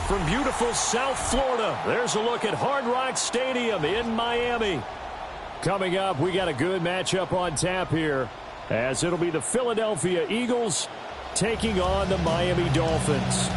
from beautiful South Florida. There's a look at Hard Rock Stadium in Miami. Coming up, we got a good matchup on tap here, as it'll be the Philadelphia Eagles taking on the Miami Dolphins.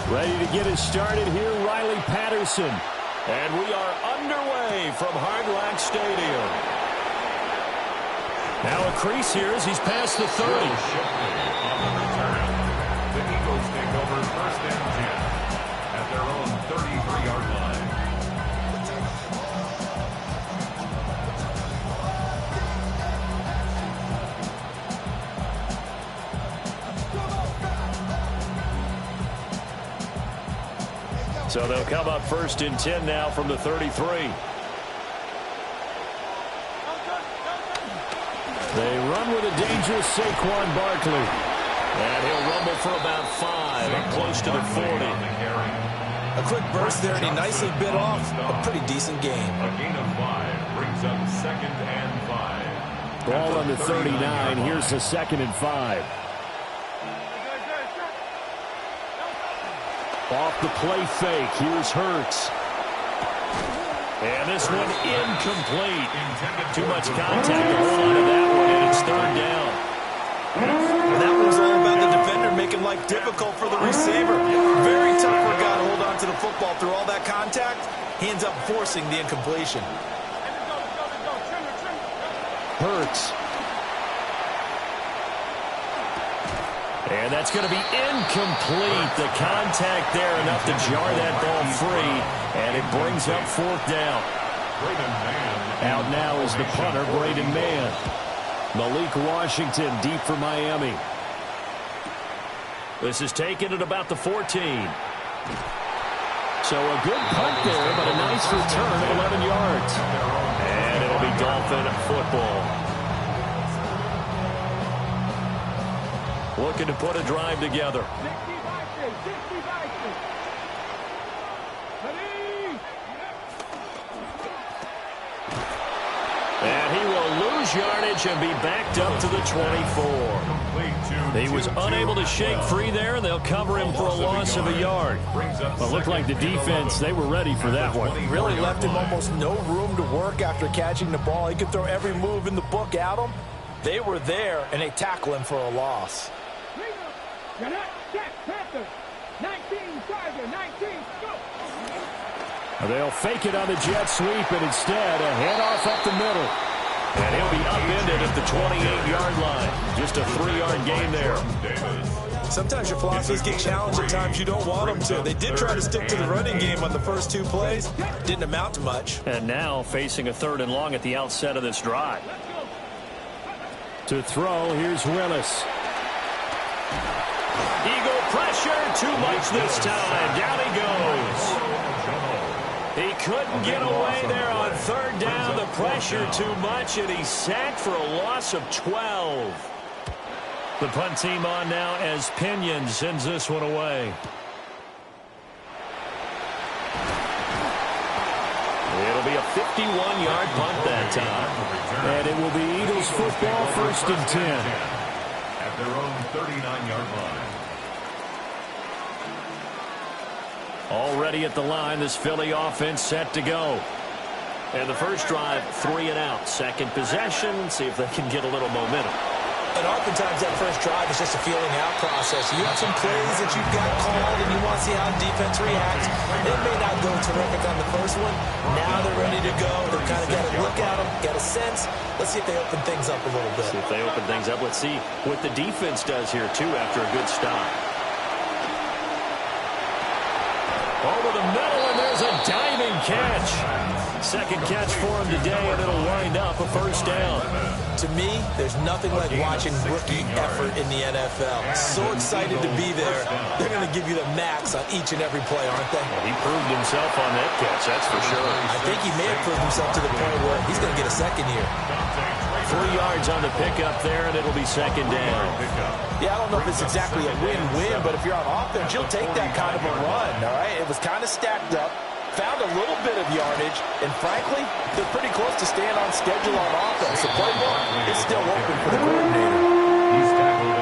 Ready to get it started here, Riley Patterson. And we are underway from Hard Rock Stadium. Now a crease here as he's past the 30. On the return, the Eagles take over first and 10 at their own 33-yard line. So they'll come up first and 10 now from the 33. They run with a dangerous Saquon Barkley. And he'll rumble for about 5 and close to the 40. A quick burst there, and he nicely bit off a pretty decent game. A gain of 5 brings up second and 5. Ball on the 39. Here's the 2nd and 5. Off the play fake. Here's Hurts. And this one incomplete. Too much contact to hold on to that one, and it's 3rd down. And that one's all about the defender making life difficult for the receiver. Very tough for a guy to hold on to the football through all that contact. He ends up forcing the incompletion. Hurts. And that's going to be incomplete. The contact there enough to jar that ball free. And it brings up 4th down. Out now is the punter, Braden Mann. Malik Washington deep for Miami. This is taken at about the 14. So a good punt there, but a nice return of 11 yards. And it'll be Dolphin football. Looking to put a drive together. And he will lose yardage and be backed up to the 24. He was unable to shake free there, and they'll cover him for a loss of a yard. But looked like the defense, they were ready for that one. Really left him almost no room to work after catching the ball. He could throw every move in the book at him. They were there, and they tackle him for a loss. You're not set, Panthers. 19, Tiger, 19, go. They'll fake it on the jet sweep, and instead a handoff up the middle. And he'll be upended at the 28-yard line. Just a 3-yard gain there. Sometimes your philosophies get challenged at times you don't want them to. They did try to stick to the running game on the first 2 plays. Didn't amount to much. And now facing a 3rd and long at the outset of this drive. To throw, here's Willis. Eagle pressure, too much this time. Down he goes. He couldn't get away there on 3rd down. The pressure too much, and he's sacked for a loss of 12. The punt team on now as Pinion sends this one away. It'll be a 51-yard punt that time. And it will be Eagles football, 1st and 10. At their own 39-yard line. Already at the line, this Philly offense set to go. And the first drive, 3 and out. Second possession, see if they can get a little momentum. And oftentimes that first drive is just a feeling out process. You have some plays that you've got called and you want to see how the defense reacts. It may not go terrific on the first one. Now they're ready to go. They've kind of got to look at them, get a sense. Let's see if they open things up a little bit. See if they open things up. Let's see what the defense does here, too, after a good stop. Over the middle, and there's a diving catch. Second catch for him today, and it'll wind up a 1st down. To me, there's nothing like watching rookie effort in the NFL. So excited to be there. They're going to give you the max on each and every play, aren't they? Well, he proved himself on that catch, that's for sure. I think he may have proved himself to the point where he's going to get a second here. 3 yards on the pickup there, and it'll be second down. Yeah, I don't know if it's exactly a win-win, but if you're on offense, you'll take that kind of a run, all right? It was kind of stacked up, found a little bit of yardage, and frankly, they're pretty close to staying on schedule on offense. The playbook is still open for the coordinator.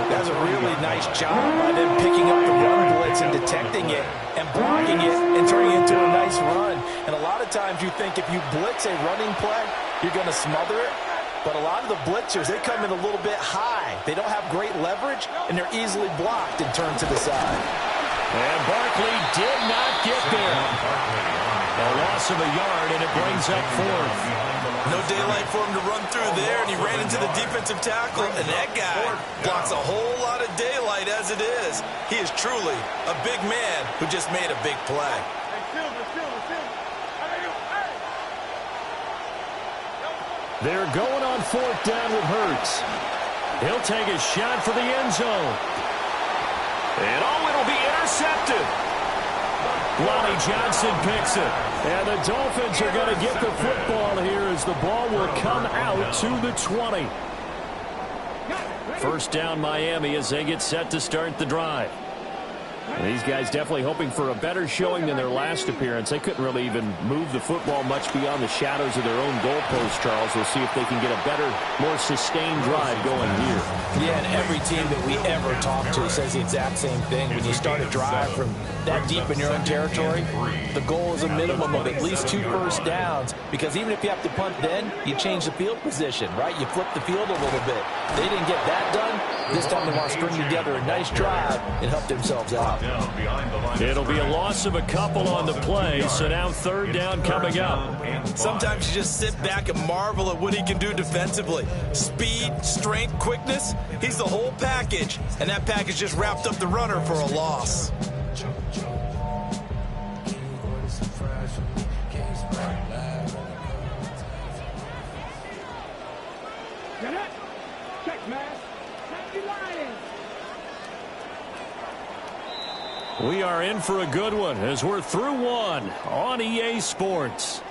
That's a really nice job by them picking up the run blitz and detecting it and blocking it and turning it into a nice run. And a lot of times you think if you blitz a running play, you're going to smother it. But a lot of the blitzers, they come in a little bit high. They don't have great leverage, and they're easily blocked and turned to the side. And Barkley did not get there. A loss of a yard, and it brings up fourth. No daylight for him to run through there, and he ran into the defensive tackle, and that guy blocks a whole lot of daylight as it is. He is truly a big man who just made a big play. They're going on fourth down with Hurts. He'll take a shot for the end zone. And it'll be intercepted. Lonnie Johnson picks it. And the Dolphins are going to get the football here as the ball will come out to the 20. First down Miami as they get set to start the drive. And these guys definitely hoping for a better showing than their last appearance. They couldn't really even move the football much beyond the shadows of their own goalpost, Charles. We'll see if they can get a better, more sustained drive going here. Yeah, and every team that we ever talk to says the exact same thing. When you start a drive from that deep in your own territory, the goal is a minimum of at least 2 first downs, because even if you have to punt then, you change the field position, right? You flip the field a little bit. They didn't get that done. This time they want to string together a nice drive and help themselves out. It'll be a loss of a couple on the play, so now third down coming up. Sometimes you just sit back and marvel at what he can do defensively. Speed, strength, quickness, he's the whole package, and that package just wrapped up the runner for a loss. We are in for a good one as we're through one on EA Sports.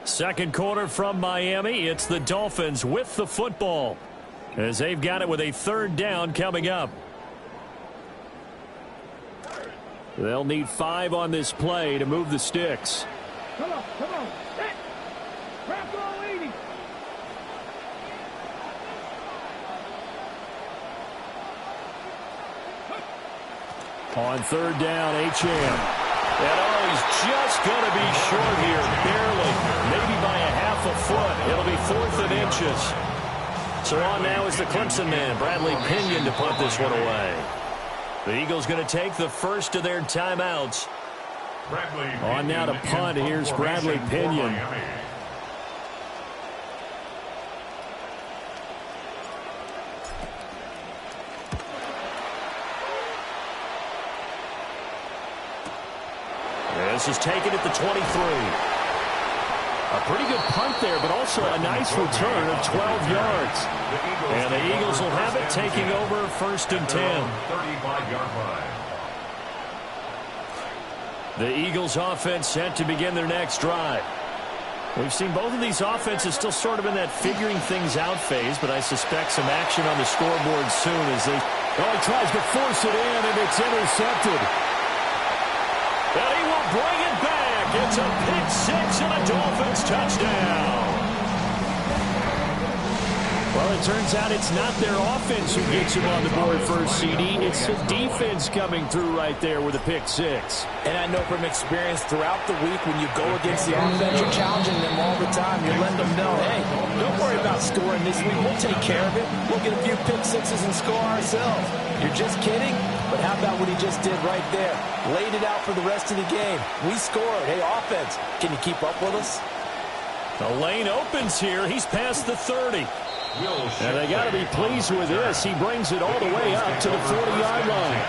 Second quarter from Miami. It's the Dolphins with the football as they've got it with a third down coming up. They'll need 5 on this play to move the sticks. Come on. Set. Craft all 80. On third down, H.M. And he's just going to be short here, barely, maybe by a half a foot. It'll be 4th and inches. So on now is the Clemson man, Bradley Pinion, to punt this one away. The Eagles going to take the first of their timeouts. On now to punt, here's Bradley Pinion. This is taken at the 23. A pretty good punt there, but also a nice return of 12 yards. And the Eagles will have it, taking over 1st and 10. 35-yard line. The Eagles offense set to begin their next drive. We've seen both of these offenses still sort of in that figuring things out phase, but I suspect some action on the scoreboard soon as he tries to force it in, and it's intercepted. And he will bring it back. It's a pick 6 and a Dolphins touchdown. Well, it turns out it's not their offense who gets him on the board first, CD. It's the defense coming through right there with a pick 6. And I know from experience throughout the week when you go against the offense, you're challenging them all the time. You're letting them know, hey, don't worry about scoring this week. We'll take care of it. We'll get a few pick 6s and score ourselves. You're just kidding? But how about what he just did right there? Laid it out for the rest of the game. We scored. Hey, offense, can you keep up with us? The lane opens here. He's past the 30. And they got to be pleased with this. He brings it all the way up to the 40-yard line.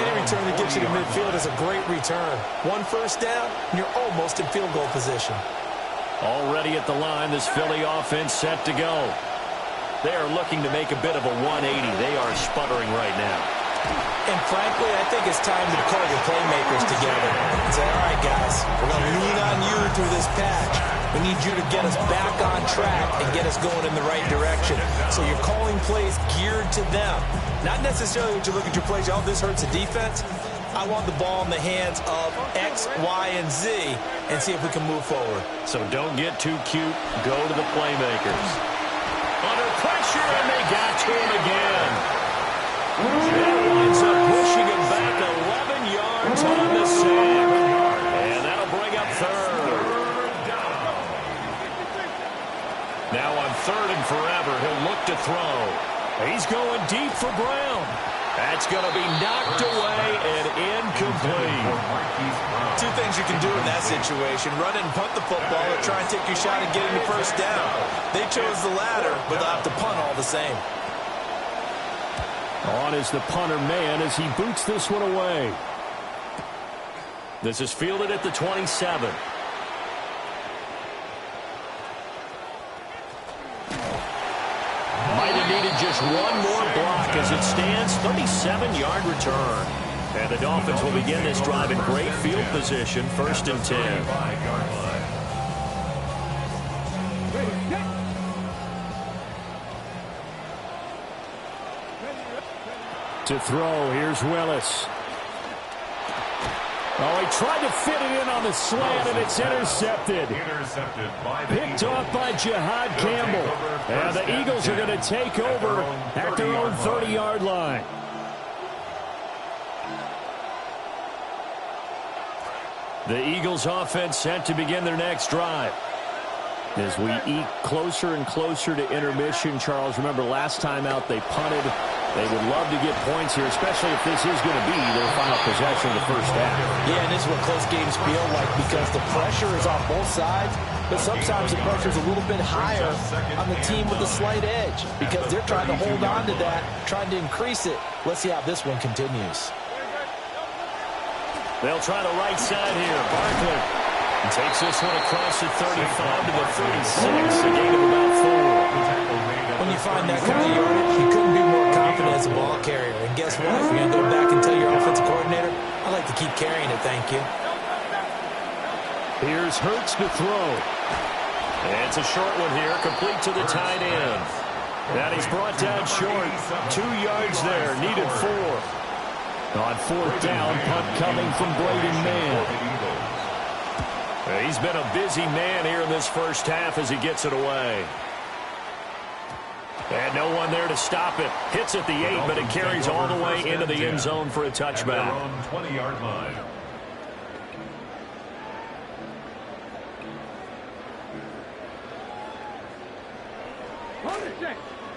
Any return that gets you to midfield is a great return. 1 first down, and you're almost in field goal position. Already at the line, this Philly offense set to go. They are looking to make a bit of a 180. They are sputtering right now. And frankly, I think it's time to call your playmakers together and say, all right, guys, we're going to lean on you through this patch. We need you to get us back on track and get us going in the right direction. So you're calling plays geared to them. Not necessarily what you look at your plays, oh, this hurts the defense. I want the ball in the hands of X, Y, and Z and see if we can move forward. So don't get too cute. Go to the playmakers. Under pressure, and they got to him again. That winds up pushing him back 11 yards on the sack. And that'll bring up third. Now on third and forever, he'll look to throw. He's going deep for Brown. That's going to be knocked away and incomplete. Two things you can do in that situation: run and punt the football, or try and take your shot at getting the first down. They chose the latter, but they'll have to punt all the same. On is the punter man as he boots this one away. This is fielded at the 27. Might have needed just one more block as it stands. 37-yard return. And the Dolphins will begin this drive in great field position. 1st and 10. To throw, here's Willis. Oh, he tried to fit it in on the slant, and it's intercepted. Picked off by Jihad Campbell. And the Eagles are going to take over at their own 30-yard line. The Eagles offense set to begin their next drive. As we eke closer and closer to intermission, Charles, remember last time out they punted. They would love to get points here, especially if this is going to be their final possession of the first half. Yeah, and this is what close games feel like because the pressure is on both sides, but sometimes the pressure is a little bit higher on the team with the slight edge because they're trying to hold on to that, trying to increase it. Let's see how this one continues. They'll try the right side here. Barkley takes this one across the 35 to the 36, a gain of about 4. When you find that kind of yardage, you couldn't be more confident as a ball carrier. And guess what? If you're going to go back and tell your offensive coordinator, I like to keep carrying it, thank you. Here's Hurts to throw. And it's a short one here, complete to the tight end. And he's brought down short. 2 yards there, needed 4. On 4th down, punt coming from Braden Mann. He's been a busy man here in this first half as he gets it away. And no one there to stop it. Hits at the 8, but it carries all the way into the end zone for a touchback. 20-yard line.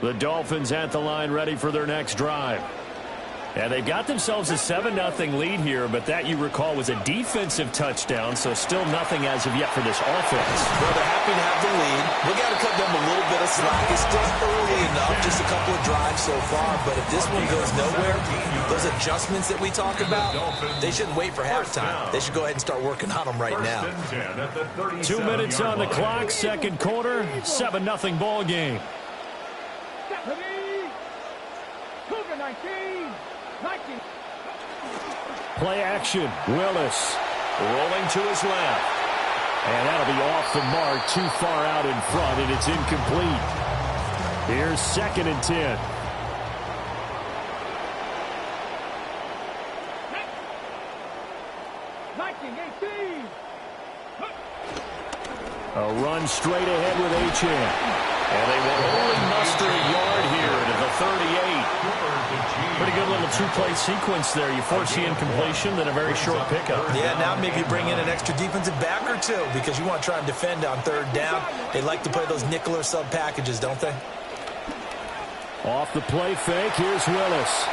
The Dolphins at the line ready for their next drive. And they've got themselves a 7-0 lead here, but that, you recall, was a defensive touchdown, so still nothing as of yet for this offense. Well, they're happy to have the lead. We got to cut them a little bit of slack. It's still early enough, just a couple of drives so far, but if this one goes nowhere, those adjustments that we talk about, they shouldn't wait for halftime. They should go ahead and start working on them right now. 2 minutes on the clock, second quarter, 7-0 ball game. Play action. Willis rolling to his left. And that'll be off the mark, too far out in front, and it's incomplete. Here's 2nd and 10. A run straight ahead with Achane. And they will only muster a yard here to the 38. Pretty good little two-play sequence there. You force the incompletion, then a very short pickup. Yeah, now maybe you bring in an extra defensive back or two because you want to try and defend on 3rd down. They like to play those nickel or sub packages, don't they? Off the play fake, here's Willis.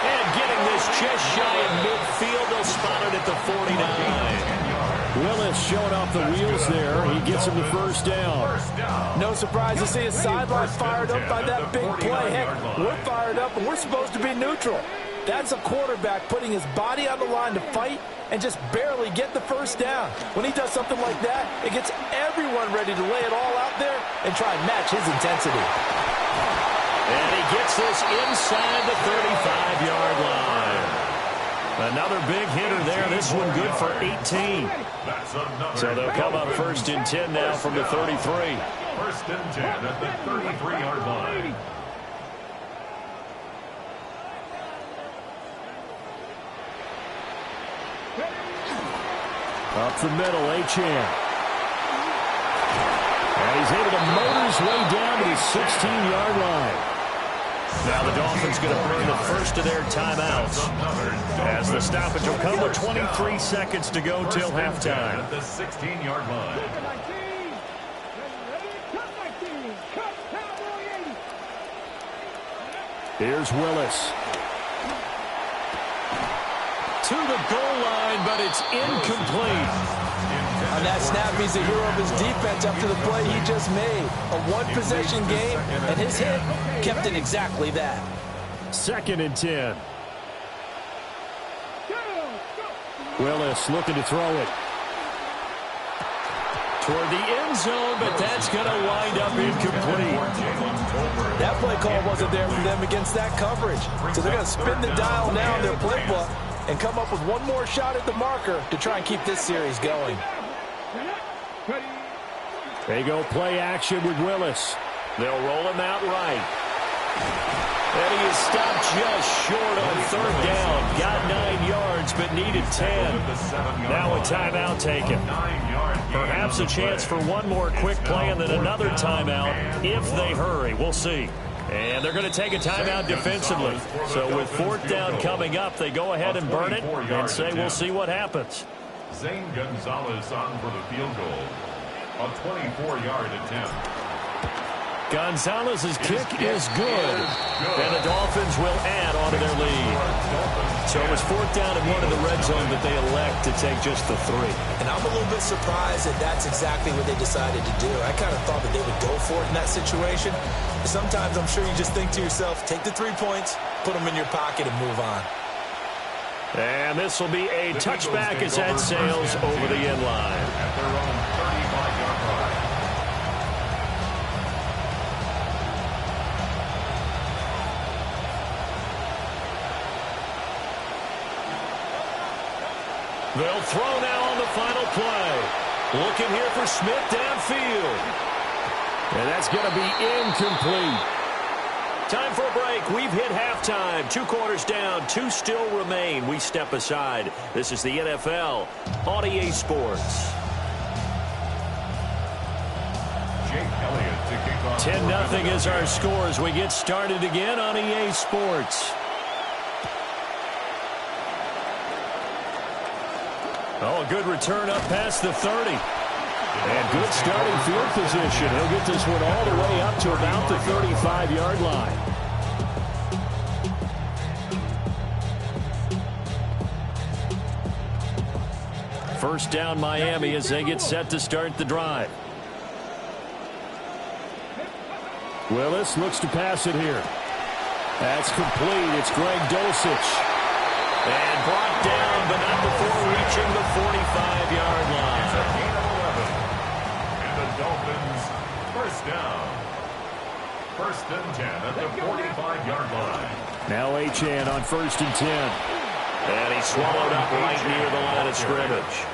And getting this just shy of midfield, they'll spot it at the 49. Willis showing off the wheels there. He gets him the first down. No surprise to see his sideline fired up by that big play. Heck, we're fired up, and we're supposed to be neutral. That's a quarterback putting his body on the line to fight and just barely get the first down. When he does something like that, it gets everyone ready to lay it all out there and try and match his intensity. And he gets this inside the 35-yard line. Another big hitter there. This one good for 18. So they'll come up 1st and 10 now from the 33. 1st and 10 at the 33-yard line. Up the middle, Achane. And he's able to motor his way down to the 16-yard line. Now the Dolphins going to burn the first of their timeouts as the stoppage will come with 23 seconds to go till halftime. At the 16-yard line. Here's Willis. To the goal line, but it's incomplete. On that snap, he's the hero of his defense after the play he just made. A one-possession game, and his hit kept it exactly that. 2nd and 10. Willis looking to throw it toward the end zone, but that's going to wind up incomplete. That play call wasn't there for them against that coverage. So they're going to spin the dial now in their playbook and come up with one more shot at the marker to try and keep this series going. They go play action with Willis. They'll roll him out right. And he is stopped just short on 3rd down. Got 9 yards, but needed 10. Now a timeout taken. Perhaps a chance for one more quick play and then another timeout if they hurry. We'll see. And they're going to take a timeout defensively. So with 4th down coming up, they go ahead and burn it and say we'll see what happens. Zane Gonzalez on for the field goal. A 24-yard attempt. Gonzalez's kick is good. And the Dolphins will add on to their lead. So it was 4th down and 1 in the red zone, but they elect to take just the 3. And I'm a little bit surprised that that's exactly what they decided to do. I kind of thought that they would go for it in that situation. Sometimes I'm sure you just think to yourself, take the 3 points, put them in your pocket, and move on. And this will be a touchback as that sails over the end line. At their own 35-yard line. They'll throw now on the final play. Looking here for Smith downfield. And that's going to be incomplete. Time for a break. We've hit halftime. 2 quarters down. 2 still remain. We step aside. This is the NFL on EA Sports. Jake Elliott to kick off. 10-0 is our score as we get started again on EA Sports. Oh, a good return up past the 30. And good starting field position. He'll get this one all the way up to about the 35-yard line. First down Miami as they get set to start the drive. Willis looks to pass it here. That's complete. It's Greg Dulcich. And brought down, but not before reaching the 45-yard line. And the Dolphins, first down. 1st and 10 at the 45-yard line. Now Achane on 1st and 10. And he swallowed up right near the line of scrimmage.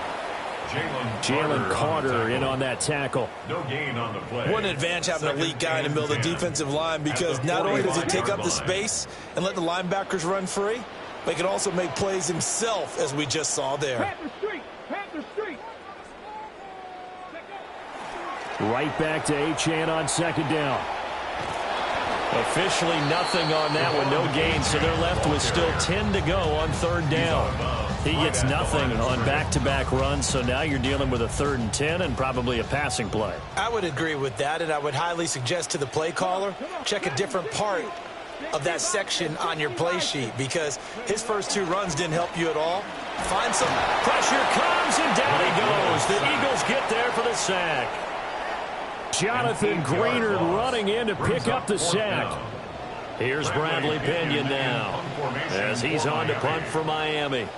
Jalen Carter in on that tackle. No gain on the play. What an advantage having an elite guy in the middle of the defensive line, because not only does he take up the space and let the linebackers run free, but he can also make plays himself, as we just saw there. Right back to Achane on 2nd down. Officially nothing on that one, no gain, so they're left with still 10 to go on 3rd down. He gets nothing on back-to-back runs, so now you're dealing with a 3rd and 10 and probably a passing play. I would agree with that, and I would highly suggest to the play caller, check a different part of that section on your play sheet, because his first 2 runs didn't help you at all. Find some pressure comes, and down he goes. The Eagles get there for the sack. Jonathan Greenard running in to pick up the sack. Here's Bradley Pinion now as he's on to punt for Miami.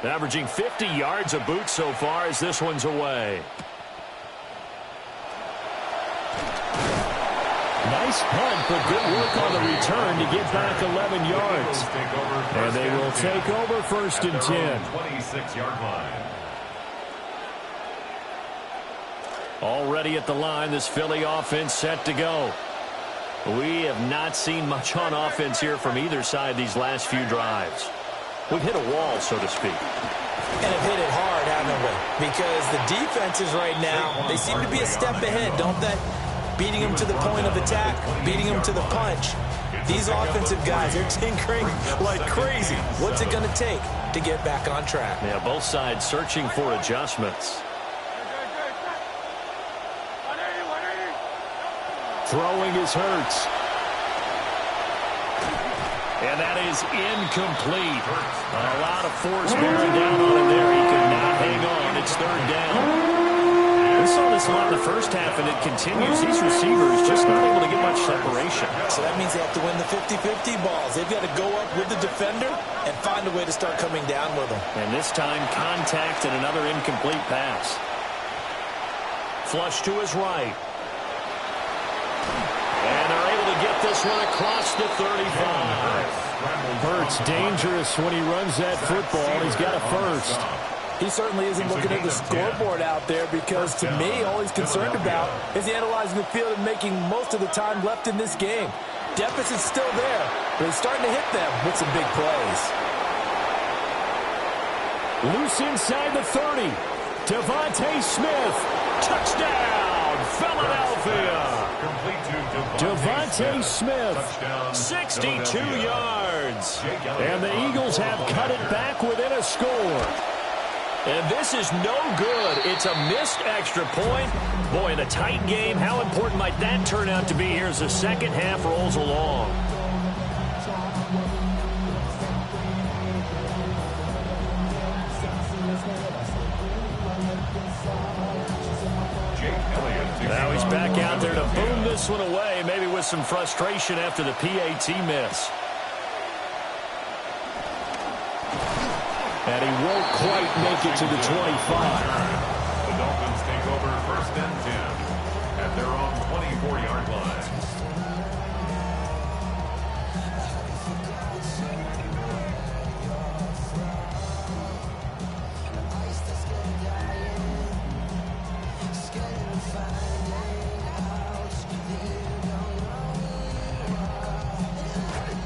Averaging 50 yards a boot so far as this one's away. Nice punt, but good work on the return to get back 11 yards. And they will take over 1st and 10. 26-yard line. Already at the line, this Philly offense set to go. We have not seen much on offense here from either side these last few drives. We've hit a wall, so to speak. And have hit it hard, haven't we? Because the defenses right now, they seem to be a step ahead, don't they? Beating them to the point of attack, beating them to the punch. These offensive guys, they're tinkering like crazy. What's it going to take to get back on track? Yeah, both sides searching for adjustments. Throwing is Hurts. And that is incomplete. A lot of force bearing down on him there. He could not hang on. It's 3rd down. We saw this a lot in the first half, and it continues. These receivers just not able to get much separation. So that means they have to win the 50-50 balls. They've got to go up with the defender and find a way to start coming down with them. And this time, contact and another incomplete pass. Flush to his right. And they're able to get this one across the 35. Hurts dangerous when he runs that football. He's got a first. He certainly isn't looking at the scoreboard out there because, to me, all he's concerned about is analyzing the field and making most of the time left in this game. Deficit's still there, but he's starting to hit them with some big plays. Loose inside the 30. Devontae Smith. Touchdown, Philadelphia. Devontae Smith, 62 yards. And the Eagles have cut it back within a score. And this is no good. It's a missed extra point. Boy, in a tight game, how important might that turn out to be here as the second half rolls along? Now he's back out there to boom this one away, maybe with some frustration after the PAT miss. And he won't quite make it to the 25. The Dolphins take over 1st and 10 at their own 24-yard line.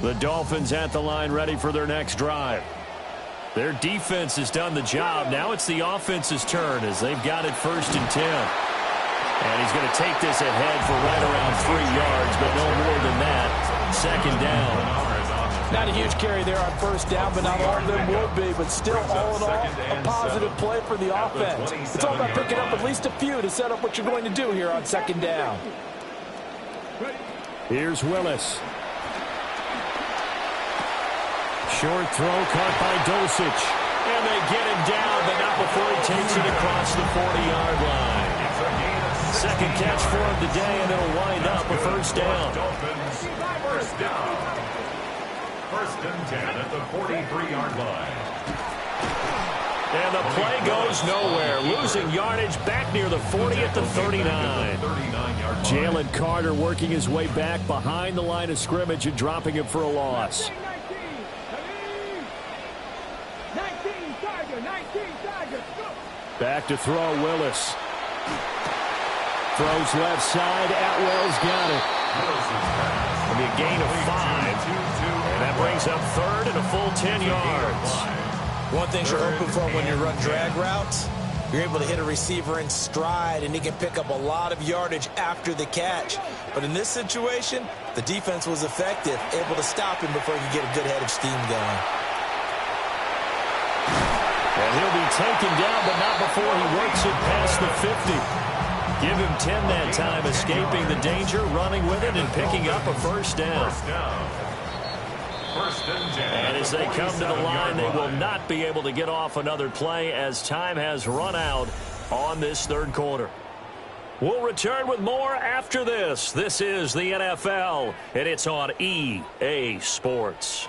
The Dolphins at the line ready for their next drive. Their defense has done the job. Now it's the offense's turn as they've got it 1st and 10. And he's going to take this ahead for right around 3 yards, but no more than that. 2nd down. Not a huge carry there on 1st down, but not all of them will be. But still, all in all, a positive play for the offense. It's all about picking up at least a few to set up what you're going to do here on 2nd down. Here's Willis. Short throw caught by Dosich. And they get him down, but not before he takes it across the 40-yard line. 2nd catch for him today, and it'll wind up a 1st down. 1st down. 1st and 10 at the 43-yard line. And the play goes nowhere. Losing yardage back near the 40 at the 39. Jalen Carter working his way back behind the line of scrimmage and dropping him for a loss. Back to throw, Willis. Throws left side. Atwell's got it. It'll be a gain of 5. And that brings up 3rd and a full 10 yards. One thing you're hoping for when you run drag routes, you're able to hit a receiver in stride, and he can pick up a lot of yardage after the catch. But in this situation, the defense was effective, able to stop him before he could get a good head of steam going. And he'll be taken down, but not before he works it past the 50. Give him 10 that time, escaping the danger, running with it, and picking up a 1st down. 1st and 10. And as they come to the line, they will not be able to get off another play as time has run out on this 3rd quarter. We'll return with more after this. This is the NFL, and it's on EA Sports.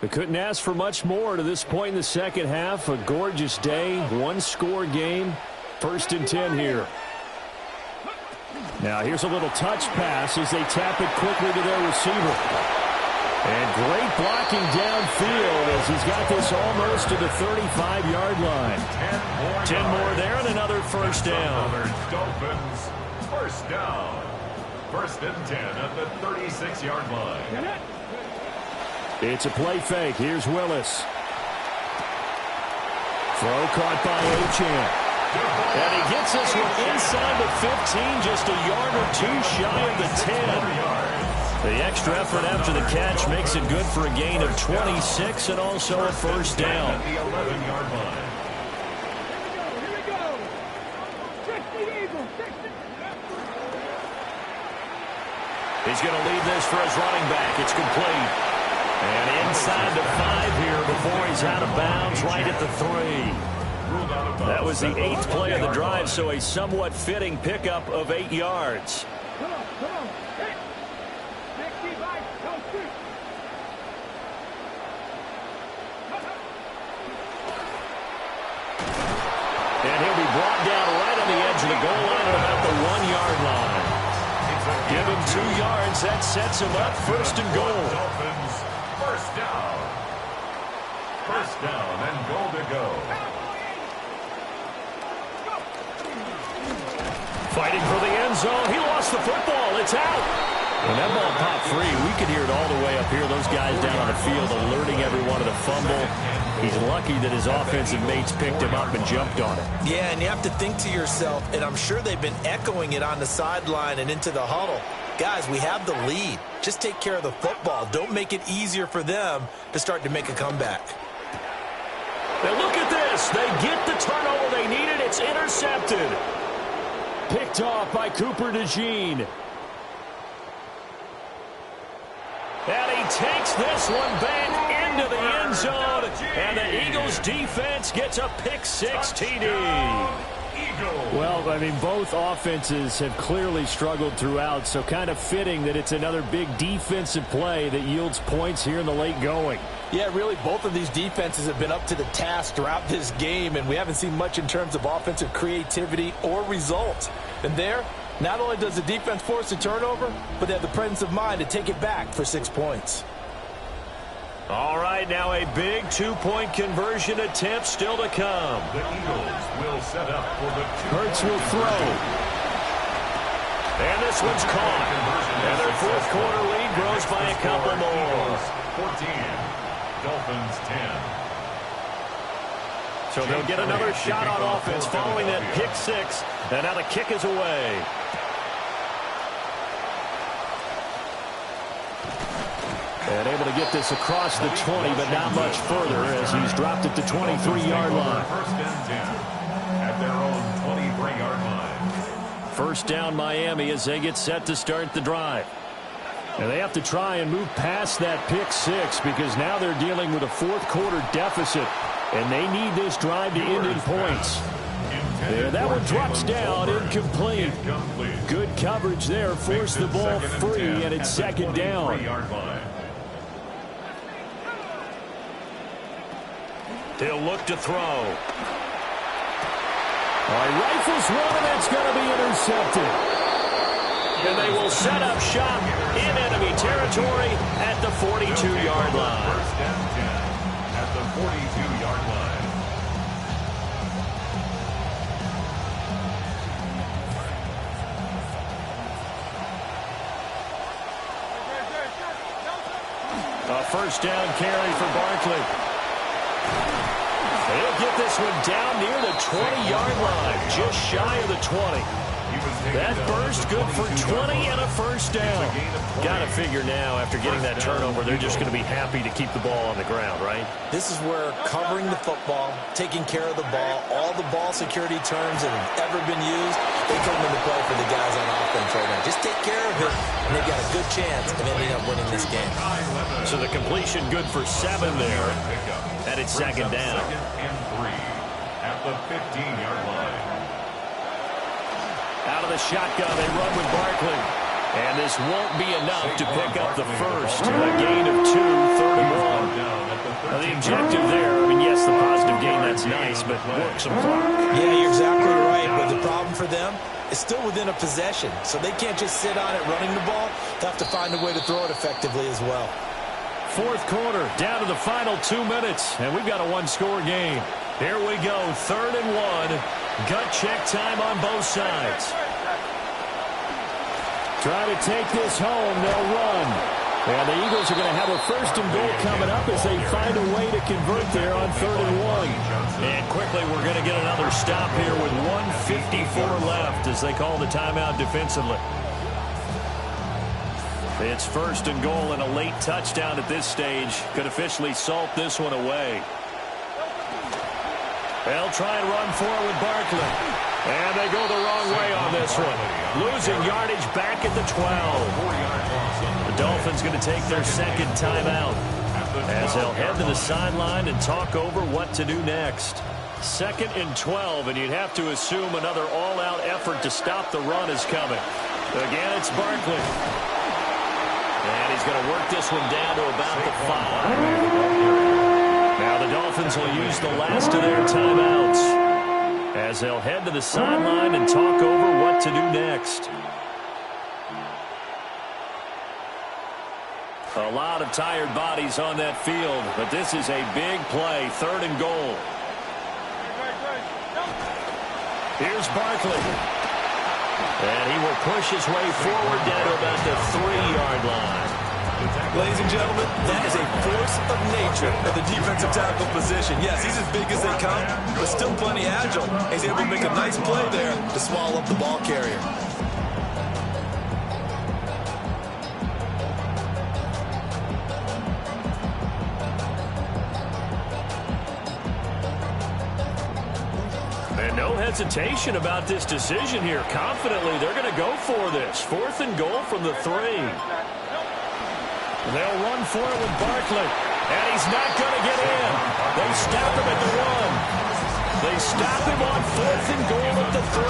We couldn't ask for much more to this point in the second half. A gorgeous day, one-score game. 1st and 10 here. Now here's a little touch pass as they tap it quickly to their receiver. And great blocking downfield as he's got this almost to the 35-yard line. 10 more there and another first down. Dolphins, first down. 1st and 10 at the 36-yard line. It's a play fake. Here's Willis. Throw caught by Achane. And he gets this one inside the 15, just a yard or two shy of the 10. The extra effort after the catch makes it good for a gain of 26 and also a first down. At the 11-yard line. Here we go. 60 Eagles. 60. He's going to lead this for his running back. It's complete. And inside the 5 here before he's out of bounds right at the 3. That was the 8th play of the drive, so a somewhat fitting pickup of 8 yards. Come on. Hey. Next deep right. Go shoot. And he'll be brought down right on the edge of the goal line at about the 1-yard line. Give him 2 yards. That sets him up 1st and goal. Dolphins, first down. First down and goal to go. Fighting for the end zone. He lost the football. It's out. When that ball popped free, we could hear it all the way up here. Those guys down on the field alerting everyone of the fumble. He's lucky that his offensive mates picked him up and jumped on it. Yeah, and you have to think to yourself, and I'm sure they've been echoing it on the sideline and into the huddle. Guys, we have the lead. Just take care of the football. Don't make it easier for them to start to make a comeback. Now look at this. They get the turnover they needed. It's intercepted. Picked off by Cooper DeJean. And he takes this one back into the end zone. And the Eagles defense gets a pick-6 TD. Well, I mean, both offenses have clearly struggled throughout, so kind of fitting that it's another big defensive play that yields points here in the late going. Yeah, really, both of these defenses have been up to the task throughout this game, and we haven't seen much in terms of offensive creativity or results. And there, not only does the defense force a turnover, but they have the presence of mind to take it back for 6 points. All right, now a big 2-point conversion attempt still to come. The Eagles will set up for the Hurts will throw. And this one's caught. And their fourth quarter lead grows by a couple more. 14, Dolphins 10. So they'll get another shot on offense following that pick-6. And now the kick is away. And able to get this across the 20, but not much further as he's dropped it to 23-yard line. First and 10 at their own 23-yard line. First down Miami as they get set to start the drive. And they have to try and move past that pick-6 because now they're dealing with a fourth quarter deficit. And they need this drive to end in points. And that one drops down, incomplete. Good coverage there, forced the ball free, and it's second down. He'll look to throw. All right, rifles one, and that's going to be intercepted. And they will set up shop in enemy territory at the 42-yard line. First and 10 at the 42-yard line. A first down carry for Barkley. He'll get this one down near the 20-yard line, just shy of the 20. That burst good for 20 and a first down. Got to figure now, after getting that turnover, they're just going to be happy to keep the ball on the ground, right? This is where covering the football, taking care of the ball, all the ball security terms that have ever been used, they come into play for the guys on offense right now. Just take care of it, and they've got a good chance of ending up winning this game. So the completion good for 7 there, and it's second down. Second and 3 at the 15-yard line. Out of the shotgun, they run with Barkley. And this won't be enough to pick up the first. A gain of 2, 31. but work some clock. Yeah, you're exactly right. But the problem for them is still within a possession. So they can't just sit on it running the ball. They have to find a way to throw it effectively as well. Fourth quarter, down to the final 2 minutes, and we've got a one-score game. Here we go, 3rd and 1. Gut check time on both sides. Try to take this home. They'll run. And the Eagles are going to have a 1st and goal coming up as they find a way to convert there on 3rd and 1. And quickly, we're going to get another stop here with 1:54 left as they call the timeout defensively. It's 1st and goal, and a late touchdown at this stage could officially salt this one away. They'll try and run forward with Barkley. And they go the wrong way on this one. Losing yardage back at the 12. The Dolphins going to take their 2nd timeout as they'll head to the sideline and talk over what to do next. 2nd and 12, and you'd have to assume another all-out effort to stop the run is coming. Again, it's Barkley. And he's going to work this one down to about the 5. Now the Dolphins will use the last of their timeouts as they'll head to the sideline and talk over what to do next. A lot of tired bodies on that field, but this is a big play, 3rd and goal. Here's Barkley. And he will push his way forward down to about the 3-yard line. Ladies and gentlemen, that is a force of nature at the defensive tackle position. Yes, he's as big as they come, but still plenty agile. He's able to make a nice play there to swallow up the ball carrier. And no hesitation about this decision here. Confidently, they're going to go for this. 4th and goal from the 3. They'll run for it with Barkley. And he's not going to get in. They stop him at the 1. They stop him on 4th and goal at the 3.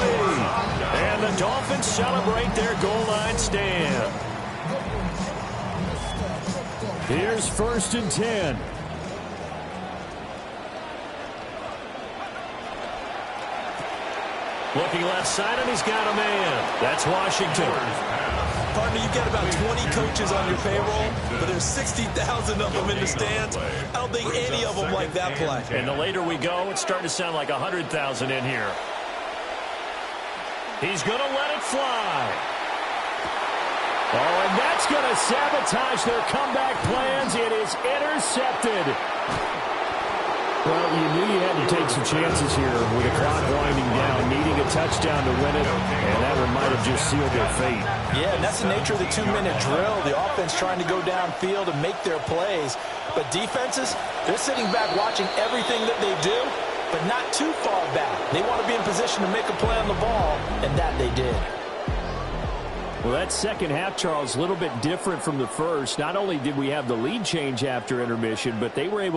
And the Dolphins celebrate their goal line stand. Here's 1st and 10. Looking left side, and he's got a man. That's Washington. Partner, you've got about 20 coaches on your payroll, but there's 60,000 of them in the stands. I don't think any of them like that play. And the later we go, it's starting to sound like 100,000 in here. He's going to let it fly. Oh, and that's going to sabotage their comeback plans. It is intercepted. Well, you knew you had to take some chances here with the clock winding down, needing a touchdown to win it, and that one might have just sealed their fate. Yeah, and that's the nature of the 2-minute drill. The offense trying to go downfield and make their plays. But defenses, they're sitting back watching everything that they do, but not too far back. They want to be in position to make a play on the ball, and that they did. Well, that second half, Charles, a little bit different from the first. Not only did we have the lead change after intermission, but they were able to